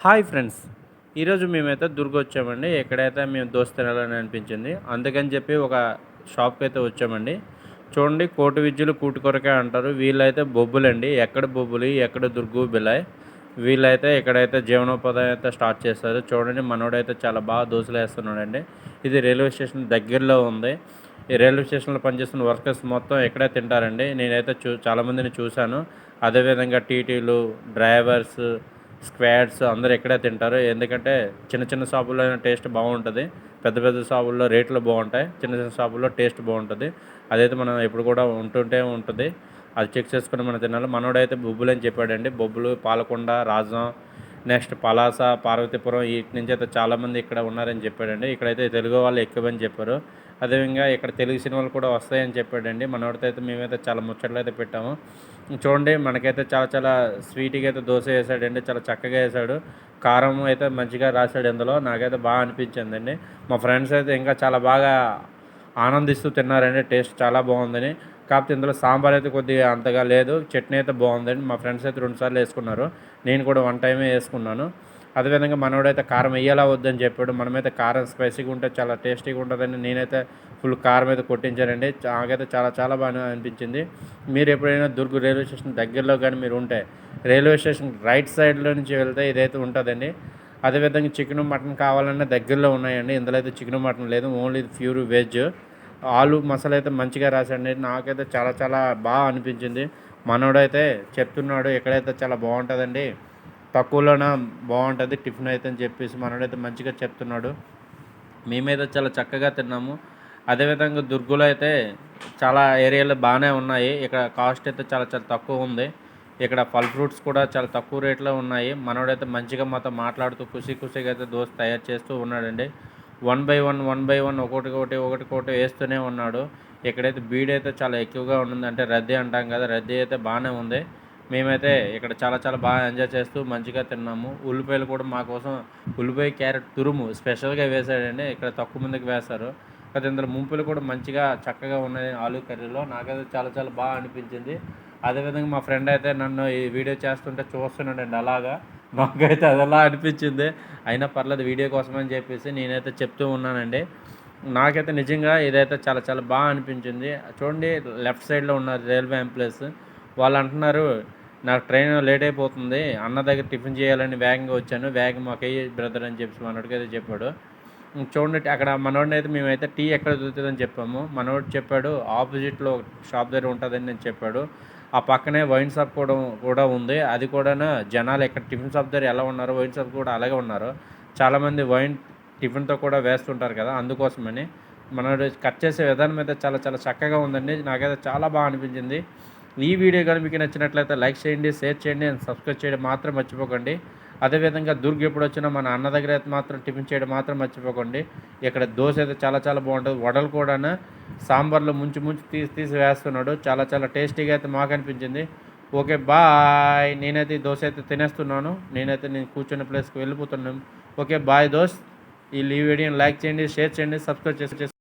Hi friends, ఈరోజు మేమైతే దుర్గ్ వచ్చామండి. ఎక్కడైతే మేము దోశ తినాలని అనిపించింది. అందుకని చెప్పి ఒక షాప్కి అయితే వచ్చామండి. చూడండి, కోటి విద్యలు కూటి కొరకే అంటారు. వీళ్ళైతే బొబ్బులండి. ఎక్కడ బొబ్బులు, ఎక్కడ దుర్గు బిలాయ్. వీళ్ళైతే ఇక్కడైతే జీవనోపాధి అయితే స్టార్ట్ చేస్తారు. చూడండి, మనోడైతే చాలా బాగా దోశలు వేస్తున్నాడండి. ఇది రైల్వే స్టేషన్ దగ్గరలో ఉంది. ఈ రైల్వే స్టేషన్లో పనిచేస్తున్న వర్కర్స్ మొత్తం ఇక్కడే తింటారండి. నేనైతే చాలామందిని చూశాను. అదేవిధంగా టీటీలు, డ్రైవర్స్, స్క్వాడ్స్ అందరూ ఇక్కడే తింటారు. ఎందుకంటే చిన్న చిన్న షాపుల్లో టేస్ట్ బాగుంటుంది. పెద్ద పెద్ద షాపుల్లో రేట్లు బాగుంటాయి. చిన్న చిన్న షాపుల్లో టేస్ట్ బాగుంటుంది. అదైతే మనం ఎప్పుడు కూడా ఉంటుంటే ఉంటుంది. అది చెక్ చేసుకుని మనం తినాలి. మనోడైతే బొబ్బులు అని చెప్పాడండి. బొబ్బులు, పాలకొండ, రాజం, నెక్స్ట్ పలాస, పార్వతీపురం వీటి నుంచి అయితే చాలామంది ఇక్కడ ఉన్నారని చెప్పాడండి. ఇక్కడైతే తెలుగు వాళ్ళు ఎక్కువని చెప్పారు. అదేవిధంగా ఇక్కడ తెలుగు సినిమాలు కూడా వస్తాయని చెప్పాడండి. మనోడితో అయితే మేమైతే చాలా ముచ్చట్లు అయితే పెట్టాము. చూడండి, మనకైతే చాలా చాలా స్వీట్గా అయితే దోశ వేసాడండి. చాలా చక్కగా వేసాడు. కారం అయితే మంచిగా రాశాడు ఇందులో. నాకైతే బాగా అనిపించిందండి. మా ఫ్రెండ్స్ అయితే ఇంకా చాలా బాగా ఆనందిస్తూ తిన్నారండి. టేస్ట్ చాలా బాగుందని. కాకపోతే ఇందులో సాంబార్ అయితే కొద్దిగా అంతగా లేదు. చట్నీ అయితే బాగుందండి. మా ఫ్రెండ్స్ అయితే 2 సార్లు వేసుకున్నారు. నేను కూడా 1 టైమే వేసుకున్నాను. అదేవిధంగా మనోడైతే కారం వేయాలా వద్దని చెప్పాడు. మనమైతే కారం స్పైసీగా ఉంటే చాలా టేస్టీగా ఉంటుందని నేనైతే ఫుల్ కారం అయితే కొట్టించానండి. నాకైతే చాలా చాలా బాగా అనిపించింది. మీరు ఎప్పుడైనా దుర్గ్ రైల్వే స్టేషన్ దగ్గరలో కానీ మీరు ఉంటే రైల్వే స్టేషన్ రైట్ సైడ్లో నుంచి వెళ్తే ఇదైతే ఉంటుందండి. అదేవిధంగా చికెన్ మటన్ కావాలన్నా దగ్గరలో ఉన్నాయండి. ఇందులో అయితే చికెన్ మటన్ లేదు, ఓన్లీ ప్యూర్ వెజ్. ఆలు మసాలా అయితే మంచిగా రాశాడండి. నాకైతే చాలా చాలా బాగా అనిపించింది. మనోడైతే చెప్తున్నాడు ఎక్కడైతే చాలా బాగుంటుందండి, తక్కువలోనే బాగుంటుంది టిఫిన్ అయితే అని చెప్పేసి మనోడైతే మంచిగా చెప్తున్నాడు. మేమైతే చాలా చక్కగా తిన్నాము. అదేవిధంగా దుర్గులో అయితే చాలా ఏరియాలు బాగానే ఉన్నాయి. ఇక్కడ కాస్ట్ అయితే చాలా చాలా తక్కువ ఉంది. ఇక్కడ ఫల్ ఫ్రూట్స్ కూడా చాలా తక్కువ రేట్లో ఉన్నాయి. మనోడైతే మంచిగా మాతో మాట్లాడుతూ ఖుషిగా అయితే దోశ తయారు చేస్తూ ఉన్నాడండి. 1 బై 1 ఒకటి వేస్తూనే ఉన్నాడు. ఇక్కడైతే బీడైతే చాలా ఎక్కువగా ఉంటుంది. అంటే రద్దీ అంటాం కదా, రద్దీ అయితే బాగానే ఉంది. మేమైతే ఇక్కడ చాలా చాలా బాగా ఎంజాయ్ చేస్తూ మంచిగా తిన్నాము. ఉల్లిపాయలు కూడా మా కోసం ఉల్లిపాయ, క్యారెట్ తురుము స్పెషల్గా వేసాడండి. ఇక్కడ తక్కువ మందికి వేస్తారు. కాకపోతే ఇందులో ముంపులు కూడా మంచిగా చక్కగా ఉన్నాయి. ఆలు కర్రీలో నాకైతే చాలా చాలా బాగా అనిపించింది. అదేవిధంగా మా ఫ్రెండ్ అయితే నన్ను ఈ వీడియో చేస్తుంటే చూస్తున్నాడండి. అలాగా నాకైతే అది ఎలా అనిపించింది. అయినా పర్లేదు వీడియో కోసం అని చెప్పేసి నేనైతే చెప్తూ ఉన్నానండి. నాకైతే నిజంగా ఇదైతే చాలా చాలా బాగా అనిపించింది. చూడండి, లెఫ్ట్ సైడ్లో ఉన్నారు రైల్వే ఎంప్లాయీస్. వాళ్ళు అంటున్నారు, నాకు ట్రైన్ లేట్ అయిపోతుంది, అన్న దగ్గర టిఫిన్ చేయాలని వేగంగా వచ్చాను, వేగం మాకు అయ్యి బ్రదర్ అని చెప్పి మనోడికి అయితే చెప్పాడు. చూడండి, అక్కడ మనోడిని అయితే మేమైతే టీ ఎక్కడ దొరుకుతుందని చెప్పాము. మనోడు చెప్పాడు ఆపోజిట్లో షాప్ దగ్గర ఉంటుందని నేను చెప్పాడు. ఆ పక్కనే వైన్ షాప్ కూడా ఉంది. అది కూడా జనాలు ఇక్కడ టిఫిన్ షాప్ దగ్గర ఎలా ఉన్నారో వైన్ షాప్ కూడా అలాగే ఉన్నారు. చాలామంది వైన్ టిఫిన్తో కూడా వేస్తుంటారు కదా, అందుకోసమని. మనోడు కట్ చేసే విధానం అయితే చాలా చాలా చక్కగా ఉందండి. నాకైతే చాలా బాగా అనిపించింది. ఈ వీడియో కానీ మీకు నచ్చినట్లయితే లైక్ చేయండి, షేర్ చేయండి అండ్ సబ్స్క్రైబ్ చేయడం మాత్రం మర్చిపోకండి. అదేవిధంగా దుర్గ్ ఎప్పుడు వచ్చినా మన అన్న దగ్గర అయితే మాత్రం టిఫిన్ చేయడం మాత్రం మర్చిపోకండి. ఇక్కడ దోశ అయితే చాలా చాలా బాగుంటుంది. వడలు కూడా సాంబార్లో ముంచి తీసి వేస్తున్నాడు. చాలా చాలా టేస్టీగా అయితే మాకు అనిపించింది. Okay, bye. నేనైతే ఈ దోశ అయితే తినేస్తున్నాను. నేను కూర్చున్న ప్లేస్కి వెళ్ళిపోతున్నాను. ఓకే, బాయ్ దోస్త్. ఈ వీడియోని లైక్ చేయండి, షేర్ చేయండి, సబ్స్క్రైబ్ చేసి